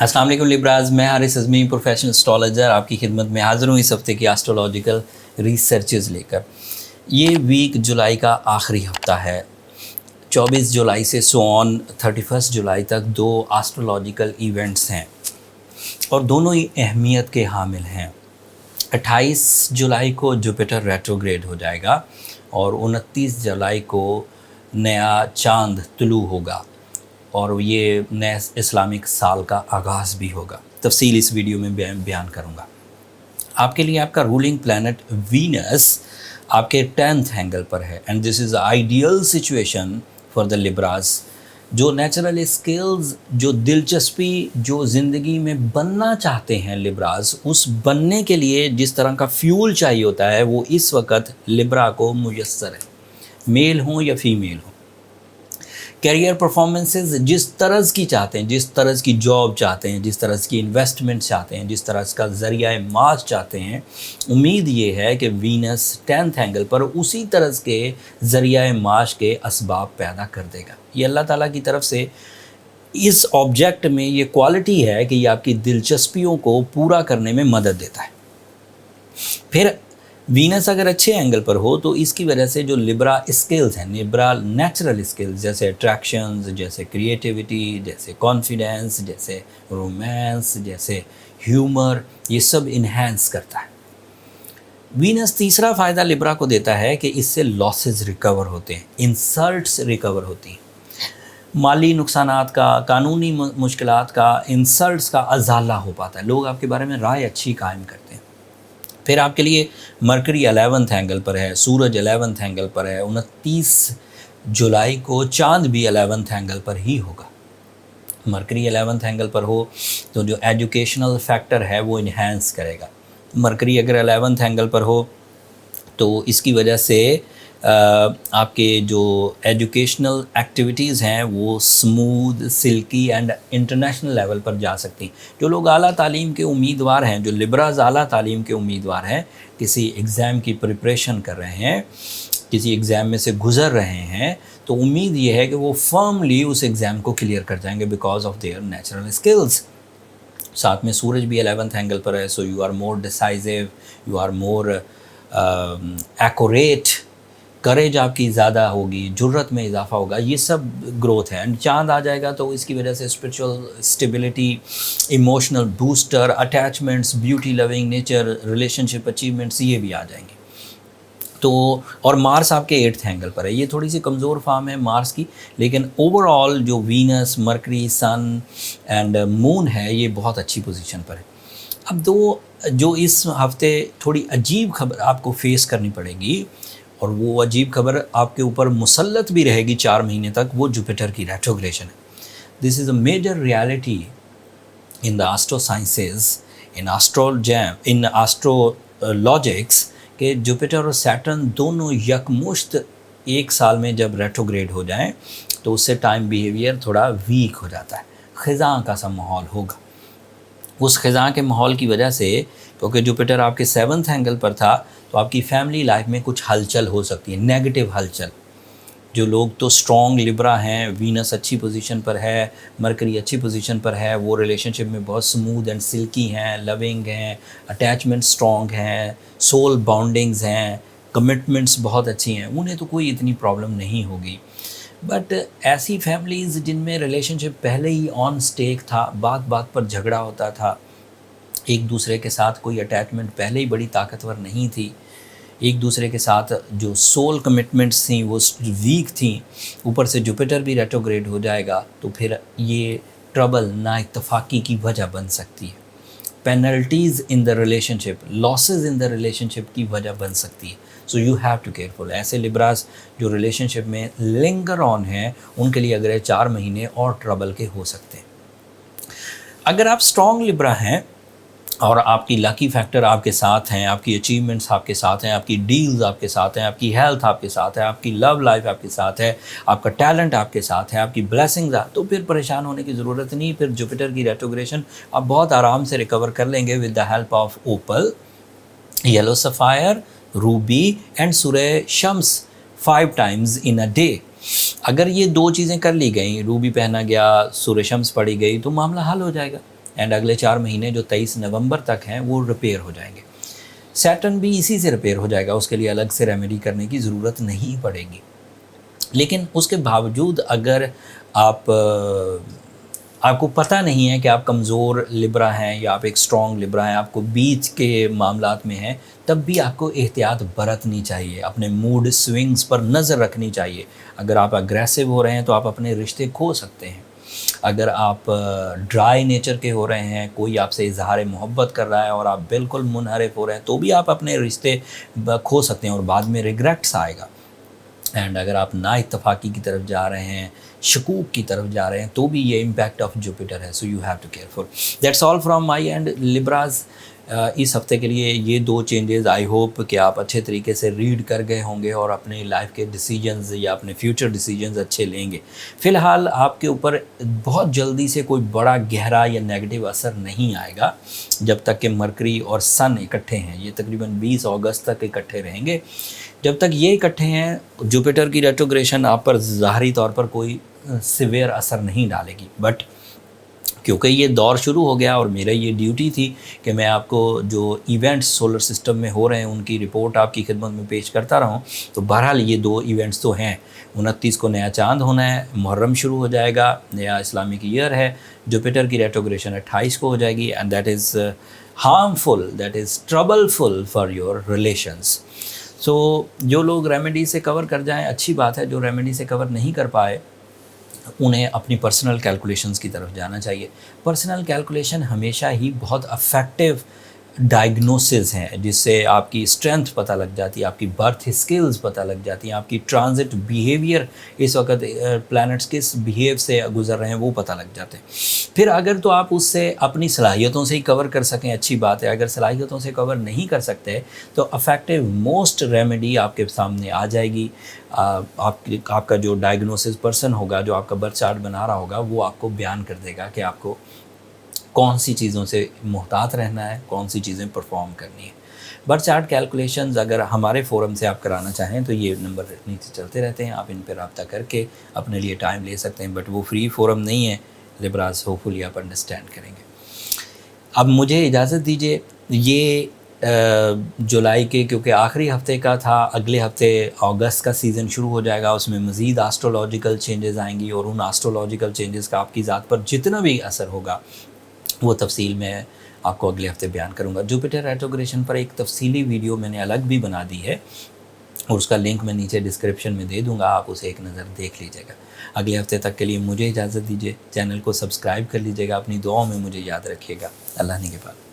अस्सलाम वालेकुम लिब्राज, मैं हारिस अज़मी प्रोफेशनल एस्ट्रोलॉजर आपकी खिदमत में हाज़िर हूँ इस हफ़्ते की एस्ट्रोलॉजिकल रिसर्चेस लेकर। ये वीक जुलाई का आखिरी हफ़्ता है। 24 जुलाई से सो ऑन 31 जुलाई तक 2 एस्ट्रोलॉजिकल इवेंट्स हैं और दोनों ही अहमियत के हामिल हैं। 28 जुलाई को जुपिटर रेट्रोग्रेड हो जाएगा और 29 जुलाई को नया चांद तुलू होगा और ये नए इस्लामिक साल का आगाज़ भी होगा। तफसील इस वीडियो में बयान करूँगा। आपके लिए आपका रूलिंग प्लैनेट वीनस आपके 10th एंगल पर है and this is ideal situation for the Libras. जो नेचुरल स्किल्स, जो दिलचस्पी, जो ज़िंदगी में बनना चाहते हैं लिब्रास, उस बनने के लिए जिस तरह का फ्यूल चाहिए होता है वो इस वक्त लिब्रा को मुयस्सर है, मेल हो या फीमेल हो। कैरियर परफॉर्मेंसेस जिस तरह की चाहते हैं, जिस तरह की जॉब चाहते हैं, जिस तरह की इन्वेस्टमेंट चाहते हैं, जिस तरह का ज़रिया माश चाहते हैं, उम्मीद ये है कि वीनस 10th एंगल पर उसी तरह के ज़रिया माश के असबाब पैदा कर देगा। ये अल्लाह ताला की तरफ से इस ऑब्जेक्ट में ये क्वालिटी है कि ये आपकी दिलचस्पियों को पूरा करने में मदद देता है। फिर वीनस अगर अच्छे एंगल पर हो तो इसकी वजह से जो लिब्रा स्किल्स हैं, लिब्रा नेचुरल स्किल्स जैसे अट्रैक्शंस, जैसे क्रिएटिविटी, जैसे कॉन्फिडेंस, जैसे रोमांस, जैसे ह्यूमर, ये सब इन्हेंस करता है। वीनस तीसरा फ़ायदा लिब्रा को देता है कि इससे लॉसेस रिकवर होते हैं, इंसल्ट्स रिकवर होती हैं, माली नुकसानात का, कानूनी मुश्किलात का, इंसल्ट्स का अजाला हो पाता है। लोग आपके बारे में राय अच्छी कायम करते हैं। फिर आपके लिए मरकरी 11th एंगल पर है, सूरज 11th एंगल पर है। 29 जुलाई को चांद भी 11th एंगल पर ही होगा। मरकरी 11th एंगल पर हो तो जो एजुकेशनल फैक्टर है वो इन्हेंस करेगा। मरकरी अगर 11th एंगल पर हो तो इसकी वजह से आपके जो एजुकेशनल एक्टिविटीज़ हैं वो smooth, silkie and international level पर जा सकती हैं। जो लोग आला तालीम के उम्मीदवार हैं, जो लिब्राज आला तालीम के उम्मीदवार हैं, किसी एग्ज़ाम की प्रिपरेशन कर रहे हैं, किसी एग्ज़ाम में से गुज़र रहे हैं, तो उम्मीद ये है कि वो फर्मली उस एग्ज़ाम को क्लियर कर जाएंगे because of their natural skills. साथ में सूरज भी 11th एंगल पर है, so you are more decisive, you are more accurate, courage आपकी ज़्यादा होगी, जुर्रत में इजाफा होगा, ये सब ग्रोथ है। एंड चांद आ जाएगा तो इसकी वजह से spiritual stability, emotional booster, attachments, beauty loving nature, relationship achievements, ये भी आ जाएंगे। तो और मार्स आपके 8th एंगल पर है। ये थोड़ी सी कमज़ोर फार्म है मार्स की, लेकिन ओवरऑल जो Venus, Mercury, sun and moon है ये बहुत अच्छी पोजीशन पर है। अब जो इस हफ्ते थोड़ी अजीब खबर आपको फेस करनी पड़ेगी और वो अजीब खबर आपके ऊपर मुसल्लत भी रहेगी 4 महीने तक, वो जुपिटर की रेट्रोग्रेशन है। This is a major reality in the astro sciences, in astrologics के जुपिटर और सैटर्न दोनों यकमुश्त एक साल में जब रेट्रोग्रेड हो जाएं तो उससे टाइम बिहेवियर थोड़ा वीक हो जाता है, ख़िज़ां का सा माहौल होगा। उस ख़िज़ां के माहौल की वजह से, क्योंकि जुपिटर आपके 7th एंगल पर था, तो आपकी फैमिली लाइफ में कुछ हलचल हो सकती है, नेगेटिव हलचल। जो लोग तो स्ट्रॉन्ग लिब्रा हैं, वीनस अच्छी पोजीशन पर है, मरकरी अच्छी पोजीशन पर है, वो रिलेशनशिप में बहुत स्मूथ एंड सिल्की हैं, लविंग हैं, अटैचमेंट स्ट्रॉन्ग हैं, सोल बॉन्डिंग्स हैं, कमिटमेंट्स बहुत अच्छी हैं, उन्हें तो कोई इतनी प्रॉब्लम नहीं होगी। बट ऐसी फैमिलीज़ जिनमें रिलेशनशिप पहले ही ऑन स्टेक था, बात बात पर झगड़ा होता था, एक दूसरे के साथ कोई अटैचमेंट पहले ही बड़ी ताकतवर नहीं थी, एक दूसरे के साथ जो सोल कमिटमेंट्स थी वो वीक थी, ऊपर से जुपिटर भी रेट्रोग्रेड हो जाएगा तो फिर ये ट्रबल, नाइत्तफाकी की वजह बन सकती है। Penalties in the relationship, losses in the relationship की वजह बन सकती है। So you have to careful. ऐसे लिब्रास जो रिलेशनशिप में लिंगर ऑन है उनके लिए अगले 4 महीने और ट्रबल के हो सकते हैं। अगर आप स्ट्रॉन्ग लिब्रा हैं और आपकी लकी फैक्टर आपके साथ हैं, आपकी अचीवमेंट्स आपके साथ हैं, आपकी डील्स आपके साथ हैं, आपकी हेल्थ आपके साथ है, आपकी लव लाइफ आपके साथ है, आपका टैलेंट आपके साथ है, आपकी ब्लेसिंग्स तो फिर परेशान होने की ज़रूरत नहीं। फिर जुपिटर की रेट्रोग्रेशन आप बहुत आराम से रिकवर कर लेंगे with the help of opal, yellow sapphire, ruby and सूरह शम्स 5 times इन अ डे। अगर ये 2 चीज़ें कर ली गई, रूबी पहना गया, सूरह शम्स पढ़ी गई, तो मामला हल हो जाएगा। اینڈ اگلے 4 مہینے جو 23 نومبر تک ہیں وہ ریپیئر ہو جائیں گے. سیٹرن بھی اسی سے ریپیئر ہو جائے گا, اس کے لیے الگ سے ریمیڈی کرنے کی ضرورت نہیں پڑے گی. لیکن اس کے باوجود اگر آپ کو پتہ نہیں ہے کہ آپ کمزور لبرا ہیں یا آپ ایک اسٹرانگ لبرا ہیں, آپ کو بیچ کے معاملات میں ہیں, تب بھی آپ کو احتیاط برتنی چاہیے, اپنے موڈ سوئنگز پر نظر رکھنی چاہیے. اگر آپ اگریسو ہو رہے ہیں تو آپ اپنے رشتے کھو سکتے ہیں. اگر آپ ڈرائی نیچر کے ہو رہے ہیں, کوئی آپ سے اظہار محبت کر رہا ہے اور آپ بالکل منحرف ہو رہے ہیں, تو بھی آپ اپنے رشتے کھو سکتے ہیں اور بعد میں ریگریٹس آئے گا. اینڈ اگر آپ نا اتفاقی کی طرف جا رہے ہیں, شکوک کی طرف جا رہے ہیں, تو بھی یہ امپیکٹ آف جوپیٹر ہے. So you have to careful. That's all from my end Libras. اس ہفتے کے لیے یہ 2 چینجز. آئی ہوپ کہ آپ اچھے طریقے سے ریڈ کر گئے ہوں گے اور اپنے لائف کے ڈیسیجنز یا اپنے فیوچر ڈیسیجنز اچھے لیں گے. فی الحال آپ کے اوپر بہت جلدی سے کوئی بڑا گہرا یا نیگیٹو اثر نہیں آئے گا جب تک کہ مرکری اور سن اکٹھے ہیں. یہ تقریباً 20 اگست تک اکٹھے رہیں گے. جب تک یہ اکٹھے ہیں, جوپیٹر کی ریٹروگریشن آپ پر ظاہری طور پر کوئی سیویئر اثر نہیں ڈالے گی. بٹ کیونکہ یہ دور شروع ہو گیا اور میرا یہ ڈیوٹی تھی کہ میں آپ کو جو ایونٹس سولر سسٹم میں ہو رہے ہیں ان کی رپورٹ آپ کی خدمت میں پیش کرتا رہا ہوں. تو بہرحال یہ 2 ایونٹس تو ہیں. 29 کو نیا چاند ہونا ہے, محرم شروع ہو جائے گا, نیا اسلامک ایئر ہے. جوپیٹر کی ریٹروگریشن 28 کو ہو جائے گی, and that is harmful, that is troubleful for your relations. So جو لوگ ریمیڈی سے کور کر جائیں اچھی بات ہے, جو ریمیڈی سے کور نہیں کر پائے انہیں اپنی پرسنل کیلکولیشنز کی طرف جانا چاہیے. پرسنل کیلکولیشن ہمیشہ ہی بہت افیکٹو ڈائگنوسز ہیں, جس سے آپ کی اسٹرینتھ پتہ لگ جاتی ہے, آپ کی برتھ اسکلز پتہ لگ جاتی ہیں, آپ کی ٹرانزٹ بیہیویئر, اس وقت پلانٹس کس بیہیو سے گزر رہے ہیں وہ پتہ لگ جاتے ہیں. پھر اگر تو آپ اس سے اپنی صلاحیتوں سے ہی کور کر سکیں اچھی بات ہے. اگر صلاحیتوں سے کور نہیں کر سکتے تو افیکٹو موسٹ ریمیڈی آپ کے سامنے آ جائے گی. آپ کا جو ڈائگنوسس پرسن ہوگا, جو آپ کا برتھ چارٹ بنا رہا ہوگا, وہ آپ کو بیان کر دے گا کہ آپ کو کون سی چیزوں سے محتاط رہنا ہے, کون سی چیزیں پرفارم کرنی ہے. برتھ چارٹ کیلکولیشنز اگر ہمارے فورم سے آپ کرانا چاہیں تو یہ نمبر نیچے چلتے رہتے ہیں, آپ ان پہ رابطہ کر کے اپنے لیے ٹائم لے سکتے ہیں. بٹ وہ فری فورم نہیں ہے. لبراز ہوپ فلی آپ انڈرسٹینڈ کریں گے. اب مجھے اجازت دیجیے, یہ جولائی کے کیونکہ آخری ہفتے کا تھا, اگلے ہفتے اگست کا سیزن شروع ہو جائے گا, اس میں مزید آسٹرولوجیکل چینجز آئیں گی اور ان آسٹرولوجیکل چینجز کا آپ کی ذات پر جتنا بھی اثر ہوگا وہ تفصیل میں آپ کو اگلے ہفتے بیان کروں گا. جوپیٹر ریٹروگریشن پر ایک تفصیلی ویڈیو میں نے الگ بھی بنا دی ہے اور اس کا لنک میں نیچے ڈسکرپشن میں دے دوں گا, آپ اسے ایک نظر دیکھ لیجیے گا. اگلے ہفتے تک کے لیے مجھے اجازت دیجیے. چینل کو سبسکرائب کر لیجیے گا, اپنی دعاؤں میں مجھے یاد رکھیے گا. اللہ نگہبان.